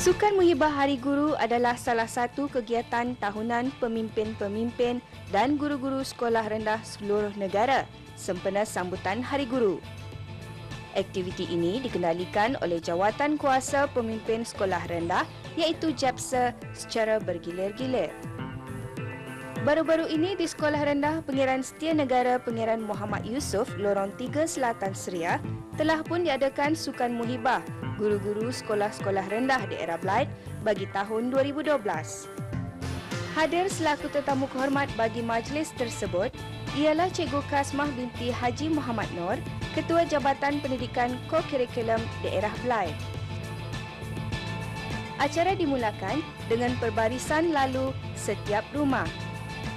Sukan Muhibah Hari Guru adalah salah satu kegiatan tahunan pemimpin-pemimpin dan guru-guru sekolah rendah seluruh negara sempena sambutan Hari Guru. Aktiviti ini dikendalikan oleh Jawatan Kuasa Pemimpin Sekolah Rendah iaitu JAPSA secara bergilir-gilir. Baru-baru ini di Sekolah Rendah Pengiran Setia Negara Pengiran Muhammad Yusof, Lorong 3 Selatan Seria telah pun diadakan Sukan Muhibah guru-guru sekolah-sekolah rendah daerah Blight bagi tahun 2012. Hadir selaku tetamu kehormat bagi majlis tersebut ialah Cikgu Kasmah binti Haji Muhammad Nur, Ketua Jabatan Pendidikan Co-Kurikulum Daerah Blight. Acara dimulakan dengan perbarisan lalu setiap rumah.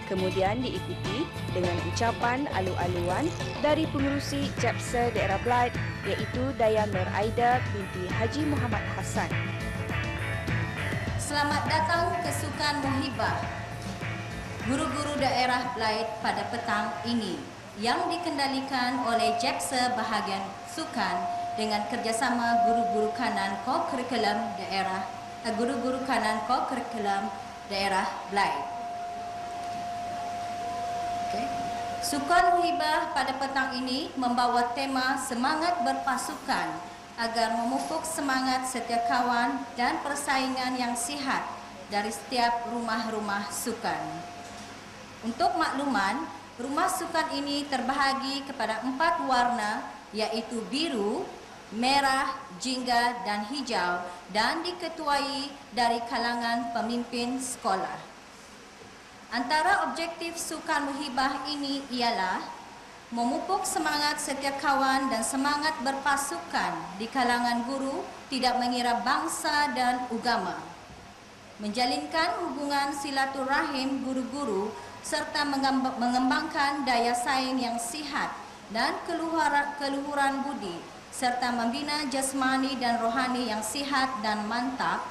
Kemudian diikuti dengan ucapan alu-aluan dari pengerusi JAPSA daerah Blight iaitu Daya Nur Aida binti Haji Muhammad Hassan. Selamat datang ke Sukan Muhibah guru-guru daerah Blight pada petang ini yang dikendalikan oleh JAPSA bahagian sukan dengan kerjasama guru-guru kanan Co-Kurikulum daerah Blight. Sukan Muhibah pada petang ini membawa tema semangat berpasukan agar memupuk semangat setiap kawan dan persaingan yang sihat dari setiap rumah-rumah sukan. Untuk makluman, rumah sukan ini terbahagi kepada 4 warna iaitu biru, merah, jingga dan hijau dan diketuai dari kalangan pemimpin sekolah. Antara objektif Sukan Muhibah ini ialah memupuk semangat setiap kawan dan semangat berpasukan di kalangan guru tidak mengira bangsa dan agama, menjalinkan hubungan silaturahim guru-guru serta mengembangkan daya saing yang sihat dan keluhuran budi serta membina jasmani dan rohani yang sihat dan mantap,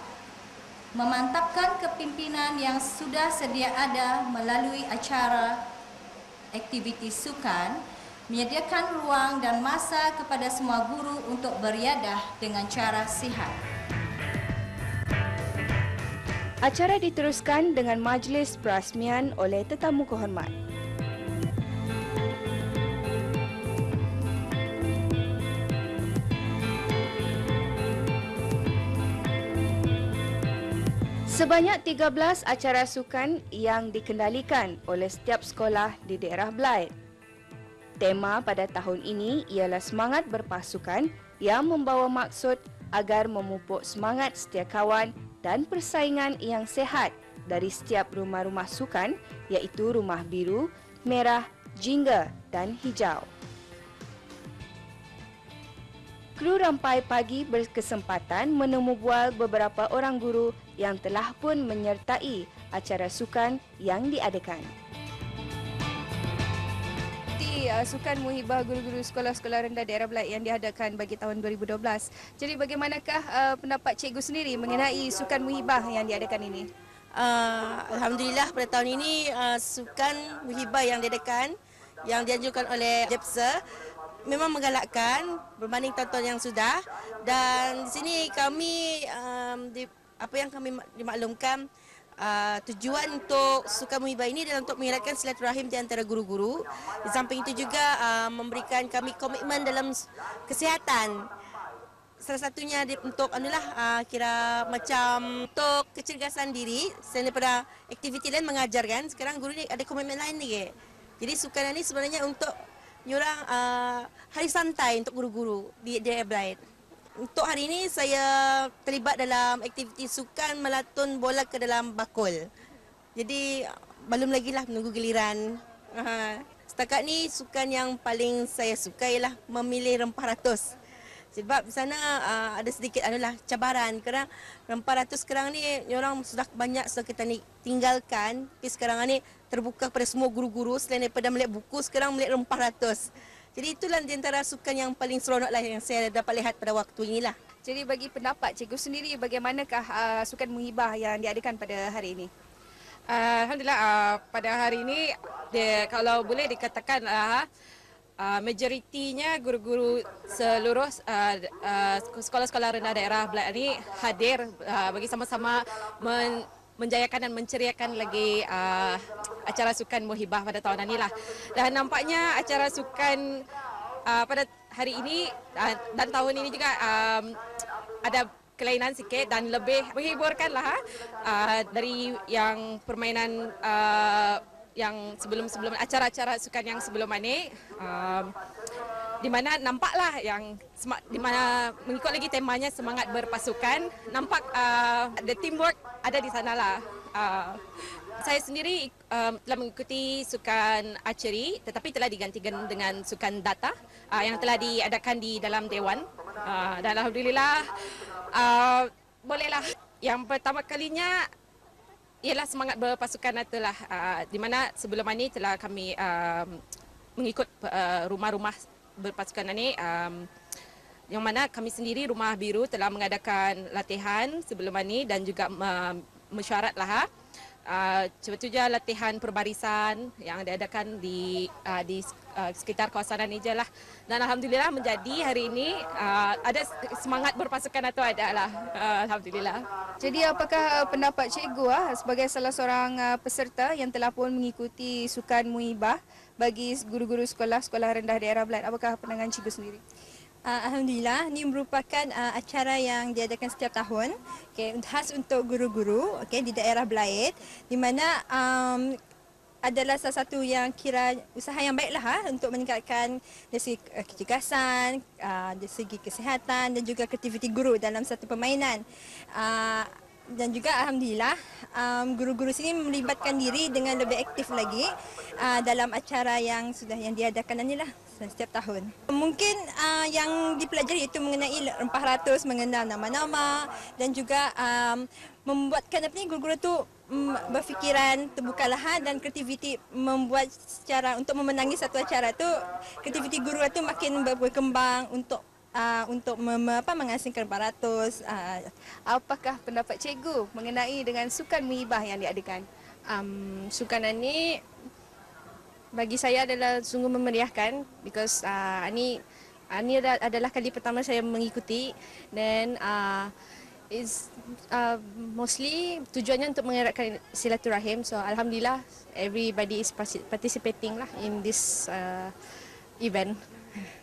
memantapkan kepimpinan yang sudah sedia ada melalui acara aktiviti sukan, menyediakan ruang dan masa kepada semua guru untuk beriadah dengan cara sihat. Acara diteruskan dengan majlis perasmian oleh tetamu kehormat. Sebanyak 13 acara sukan yang dikendalikan oleh setiap sekolah di daerah Blight. Tema pada tahun ini ialah semangat berpasukan yang membawa maksud agar memupuk semangat setiap kawan dan persaingan yang sihat dari setiap rumah-rumah sukan iaitu rumah biru, merah, jingga dan hijau. Kru Rampai Pagi berkesempatan menemu bual beberapa orang guru yang telah pun menyertai acara sukan yang diadakan. Sukan Muhibah guru-guru sekolah-sekolah rendah daerah Blight yang diadakan bagi tahun 2012. Jadi bagaimanakah pendapat cikgu sendiri mengenai Sukan Muhibah yang diadakan ini? Alhamdulillah pada tahun ini Sukan Muhibah yang diadakan yang dianjurkan oleh JAPSA memang menggalakkan berbanding tahun-tahun yang sudah, dan di sini kami apa yang kami dimaklumkan tujuan untuk Sukan Muhibah ini adalah untuk mengeratkan silaturahim di antara guru-guru. Di samping itu juga memberikan kami komitmen dalam kesihatan. Salah satunya untuk kira macam untuk kecergasan diri, selain daripada aktiviti lain mengajar kan. Sekarang guru ni ada komitmen lain ni. Jadi sukan ini sebenarnya untuk nyurang hari santai untuk guru-guru di daerah Blight. Untuk hari ini saya terlibat dalam aktiviti sukan melatun bola ke dalam bakul. Jadi belum lagi lah menunggu giliran. Setakat ni sukan yang paling saya suka ialah memilih rempah ratus. Sebab di sana ada sedikit cabaran kerana rempah ratus sekarang ni orang sudah banyak sudah kita tinggalkan. Tapi sekarang ni terbuka kepada semua guru-guru, selain daripada melihat buku sekarang melihat rempah ratus. Jadi itulah di antara sukan yang paling seronok lah yang saya dapat lihat pada waktu inilah. Jadi bagi pendapat cikgu sendiri, bagaimanakah Sukan Muhibah yang diadakan pada hari ini? Alhamdulillah pada hari ini kalau boleh dikatakan majoritinya guru-guru seluruh sekolah-sekolah rendah daerah Belait ini hadir bagi sama-sama menjayakan dan menceriakan lagi acara sukan Muhibah pada tahun ini lah. Dan nampaknya acara sukan pada hari ini dan tahun ini juga ada kelainan sikit dan lebih menghiburkan lah dari yang permainan yang sebelum acara-acara sukan yang sebelum ini, di mana nampaklah yang di mana mengikut lagi temanya semangat berpasukan, nampak the teamwork ada di sanalah. Saya sendiri telah mengikuti sukan archery tetapi telah digantikan dengan sukan data yang telah diadakan di dalam dewan, dan alhamdulillah bolehlah yang pertama kalinya ialah semangat berpasukan itulah, di mana sebelum ini telah kami mengikut rumah-rumah berpasukan ini, yang mana kami sendiri Rumah Biru telah mengadakan latihan sebelum ini dan juga mesyuaratlah cepat-cepat latihan perbarisan yang diadakan di sekitar kawasan ini je lah. Dan alhamdulillah menjadi hari ini ada semangat berpasukan atau ada lah, alhamdulillah. Jadi apakah pendapat cikgu sebagai salah seorang peserta yang telah pun mengikuti sukan Muhibah bagi guru-guru sekolah-sekolah rendah daerah Belait? Apakah pandangan cikgu sendiri? Alhamdulillah, ini merupakan acara yang diadakan setiap tahun, khas untuk guru-guru di daerah Belait, di mana adalah salah satu yang kira usaha yang baiklah untuk meningkatkan dari segi kecergasan, dari segi kesihatan dan juga kreativiti guru dalam satu permainan. Dan juga alhamdulillah guru-guru sini melibatkan diri dengan lebih aktif lagi dalam acara yang diadakan inilah setiap tahun. Mungkin yang dipelajari itu mengenai rempah ratus, mengenal nama-nama dan juga membuatkan guru-guru itu berfikiran terbuka lahan dan kreativiti membuat secara untuk memenangi satu acara itu, kreativiti guru itu makin berkembang untuk mengasingkan rempah ratus. Apakah pendapat cikgu mengenai dengan sukan Muhibah yang diadakan? Sukan ini bagi saya adalah sungguh memeriahkan because ini adalah kali pertama saya mengikuti dan mostly tujuannya untuk mengeratkan silaturahim. So alhamdulillah everybody is participating lah in this event.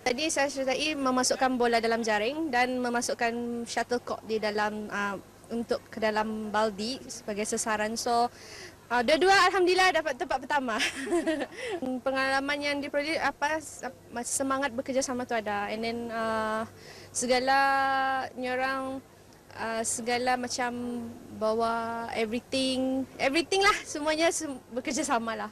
Tadi saya sertai memasukkan bola dalam jaring dan memasukkan shuttlecock di dalam untuk ke dalam baldi sebagai sasaran. So dua-dua alhamdulillah dapat tempat pertama. Pengalaman yang diperoleh semangat bekerja sama tu ada. And then segala nyorang segala macam bawa everything lah, semuanya bekerja sama lah.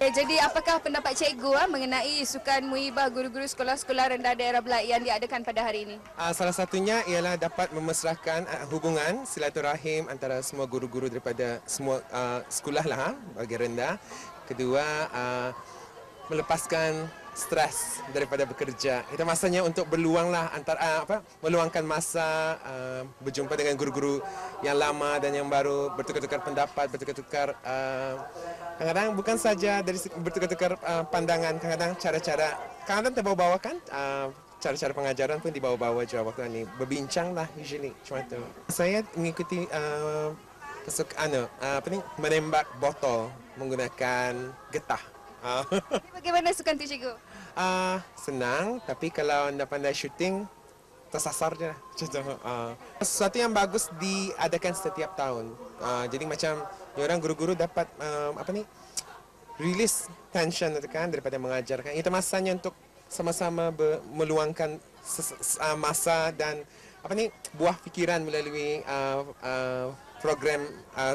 Jadi apakah pendapat cikgu mengenai sukan Muhibah guru-guru sekolah-sekolah rendah daerah Belait yang diadakan pada hari ini? Salah satunya ialah dapat memesrahkan hubungan silaturahim antara semua guru-guru daripada semua sekolah lah bagi rendah. Kedua, melepaskan stres daripada bekerja. Itu masanya untuk berluanglah meluangkan masa berjumpa dengan guru-guru yang lama dan yang baru, bertukar-tukar pendapat, bertukar-tukar kadang-kadang bukan saja dari bertukar-tukar pandangan, kadang-kadang cara-cara, kadang-kadang terbawa-bawakan cara-cara pengajaran pun dibawa-bawa juga waktu ini. Berbincang lah usually macam itu. Saya mengikuti menembak botol menggunakan getah. Bagaimana sukan tu cikgu? Senang, tapi kalau anda pandai shooting, tersasar je lah. Sesuatu yang bagus diadakan setiap tahun. Jadi macam orang guru-guru dapat release tension kan daripada mengajarkan. Itu masanya untuk sama-sama meluangkan masa dan buah fikiran melalui program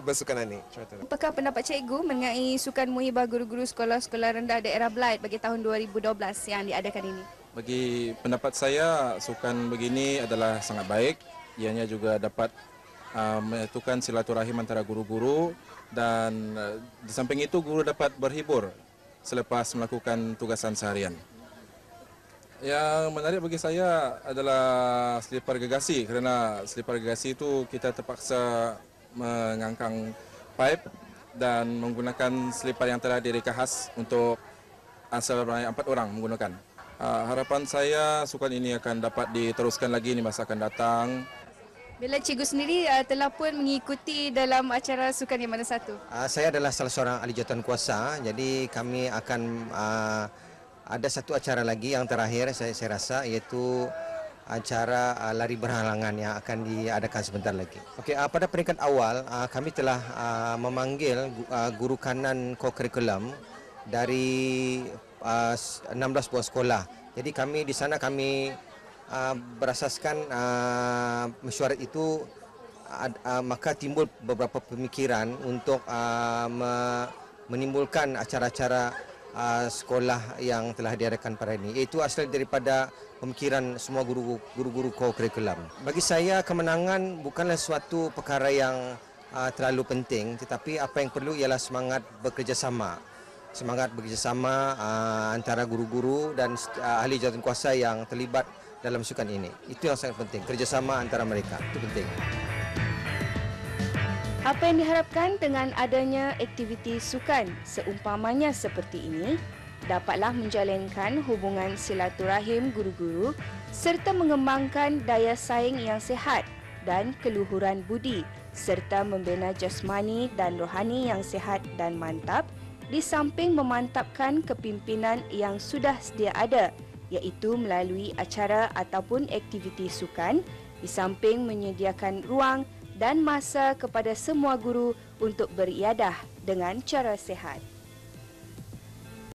bersukan ini. Apakah pendapat cikgu mengenai sukan Muhibah guru-guru sekolah-sekolah rendah daerah Belait bagi tahun 2012 yang diadakan ini? Bagi pendapat saya, sukan begini adalah sangat baik. Ianya juga dapat menyatukan silaturahim antara guru-guru dan di samping itu guru dapat berhibur selepas melakukan tugasan seharian. Yang menarik bagi saya adalah selipar gegasi, kerana selipar gegasi itu kita terpaksa mengangkang pipe dan menggunakan selipar yang telah direka khas untuk sebanyak 4 orang menggunakan. Harapan saya sukan ini akan dapat diteruskan lagi di masa akan datang. Bila cikgu sendiri telah pun mengikuti dalam acara sukan yang mana satu? Saya adalah salah seorang ahli jawatankuasa, jadi kami akan ada satu acara lagi yang terakhir saya rasa, iaitu acara lari berhalangan yang akan diadakan sebentar lagi. Okey, pada peringkat awal kami telah memanggil guru kanan co-curriculum dari 16 buah sekolah. Jadi kami di sana berasaskan mesyuarat itu, maka timbul beberapa pemikiran untuk menimbulkan acara-acara sekolah yang telah diadakan pada ini. Itu asal daripada pemikiran semua guru-guru co-curriculum. Bagi saya kemenangan bukanlah suatu perkara yang terlalu penting, tetapi apa yang perlu ialah semangat bekerjasama. Semangat bekerjasama antara guru-guru dan ahli jawatankuasa yang terlibat dalam sukan ini. Itu yang sangat penting, kerjasama antara mereka. Itu penting. Apa yang diharapkan dengan adanya aktiviti sukan seumpamanya seperti ini dapatlah menjalinkan hubungan silaturahim guru-guru serta mengembangkan daya saing yang sihat dan keluhuran budi serta membina jasmani dan rohani yang sihat dan mantap, di samping memantapkan kepimpinan yang sudah sedia ada, iaitu melalui acara ataupun aktiviti sukan, di samping menyediakan ruang dan masa kepada semua guru untuk beriadah dengan cara sihat.